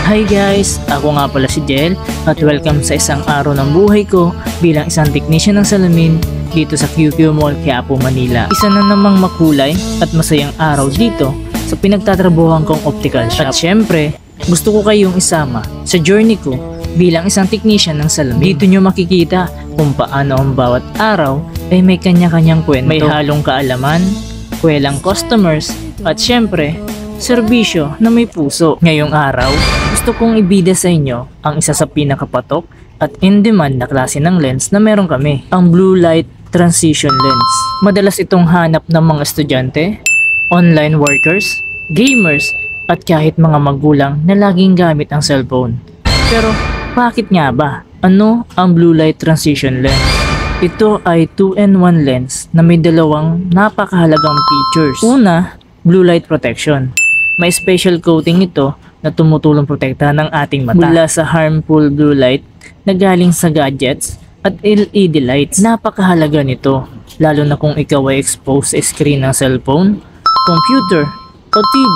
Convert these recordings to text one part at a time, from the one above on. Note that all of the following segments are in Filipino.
Hi guys! Ako nga pala si Jel at welcome sa isang araw ng buhay ko bilang isang technician ng salamin dito sa QQ Mall, Quiapo, Manila. Isa na namang makulay at masayang araw dito sa pinagtatrabuhan kong optical shop. At syempre, gusto ko kayong isama sa journey ko bilang isang technician ng salamin. Dito nyo makikita kung paano ang bawat araw ay may kanya-kanyang kwento. May halong kaalaman, kwelang customers, at syempre, serbisyo na may puso. Ngayong araw, gusto kong ibida sa inyo ang isa sa pinakapatok at in-demand na klase ng lens na meron kami, ang Blue Light Transition Lens. Madalas itong hanap ng mga estudyante, online workers, gamers, at kahit mga magulang na laging gamit ang cellphone. Pero bakit nga ba? Ano ang Blue Light Transition Lens? Ito ay 2-in-1 lens na may dalawang napakahalagang features. Una, blue light protection. May special coating ito na tumutulong protektahan ng ating mata mula sa harmful blue light na galing sa gadgets at LED lights. Napakahalaga nito, lalo na kung ikaw ay exposed sa screen ng cellphone, computer o TV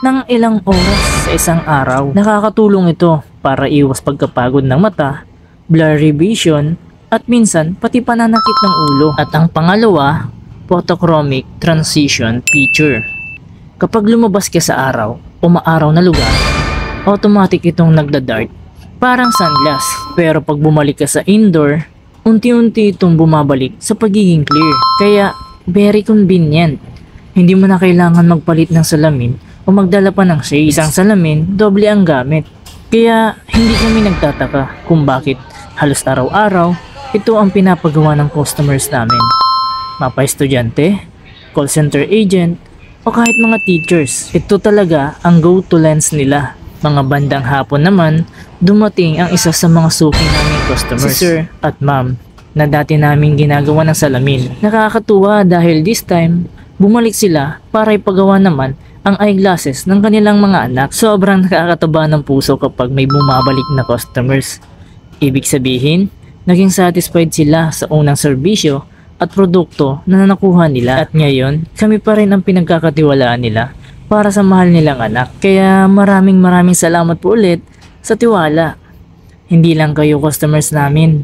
ng ilang oras sa isang araw. Nakakatulong ito para iwas pagkapagod ng mata, blurry vision, at minsan pati pananakit ng ulo. At ang pangalawa, photochromic transition feature. Kapag lumabas ka sa araw o maaraw na lugar, automatic itong nagda-dark, parang sunglass. Pero pag bumalik ka sa indoor, unti-unti itong bumabalik sa pagiging clear. Kaya very convenient. Hindi mo na kailangan magpalit ng salamin o magdala pa ng shades. Isang salamin, doble ang gamit. Kaya hindi kami nagtataka kung bakit halos araw-araw ito ang pinapagawa ng customers namin. Mapa estudyante, call center agent, o kahit mga teachers. Ito talaga ang go-to lens nila. Mga bandang hapon naman, dumating ang isa sa mga suki naming customers, si Sir at Ma'am, na dati naming ginagawa ng salamin. Nakakatuwa dahil this time, bumalik sila para ipagawa naman ang eyeglasses ng kanilang mga anak. Sobrang nakakataba ng puso kapag may bumabalik na customers. Ibig sabihin, naging satisfied sila sa unang serbisyo at produkto na nakuha nila. At ngayon, kami pa rin ang pinagkakatiwalaan nila para sa mahal nilang anak. Kaya maraming salamat po ulit sa tiwala. Hindi lang kayo customers namin,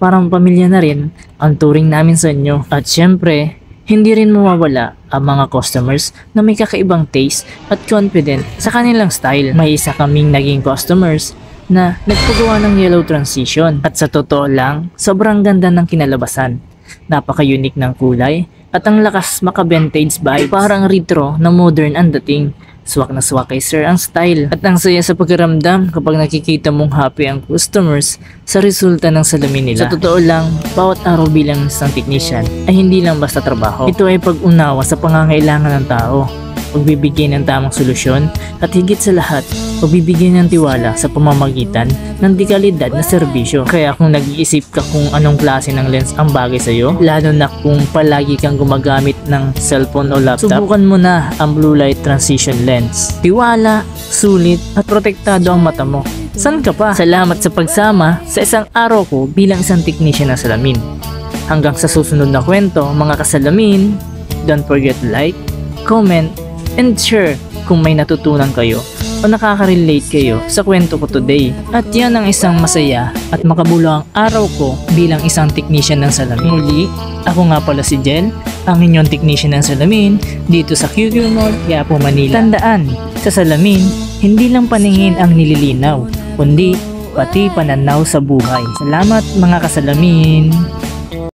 parang pamilya na rin ang turing namin sa inyo. At syempre, hindi rin mawawala ang mga customers na may kakaibang taste at confident sa kanilang style. May isa kaming naging customers na nagpagawa ng yellow transition. At sa totoo lang, sobrang ganda ng kinalabasan. Napaka-unique ng kulay at ang lakas maka-vintage vibe. Parang retro na modern ang dating. Swak na swak kay Sir ang style. At ang saya sa pakiramdam kapag nakikita mong happy ang customers sa resulta ng salamin nila. Sa totoo lang, bawat araw bilang isang technician ay hindi lang basta trabaho. Ito ay pag-unawa sa pangangailangan ng tao, pagbibigay ng tamang solusyon, at higit sa lahat, pagbibigay ng tiwala sa pamamagitan ng dekalidad na serbisyo. Kaya kung nag-iisip ka kung anong klase ng lens ang bagay sa'yo, lalo na kung palagi kang gumagamit ng cellphone o laptop, subukan mo na ang Blue Light Transition Lens. Tiwala, sulit, at protektado ang mata mo. San ka pa? Salamat sa pagsama sa isang araw ko bilang isang technician ng salamin. Hanggang sa susunod na kwento, mga kasalamin, don't forget to like, comment, and share kung may natutunan kayo o nakaka-relate kayo sa kwento ko today. At yan ang isang masaya at makabuluhang araw ko bilang isang technician ng salamin. Muli, ako nga pala si Jel, ang inyong technician ng salamin dito sa QQ Mall, Quiapo, Manila. Tandaan, sa salamin, hindi lang paningin ang nililinaw, kundi pati pananaw sa buhay. Salamat mga kasalamin!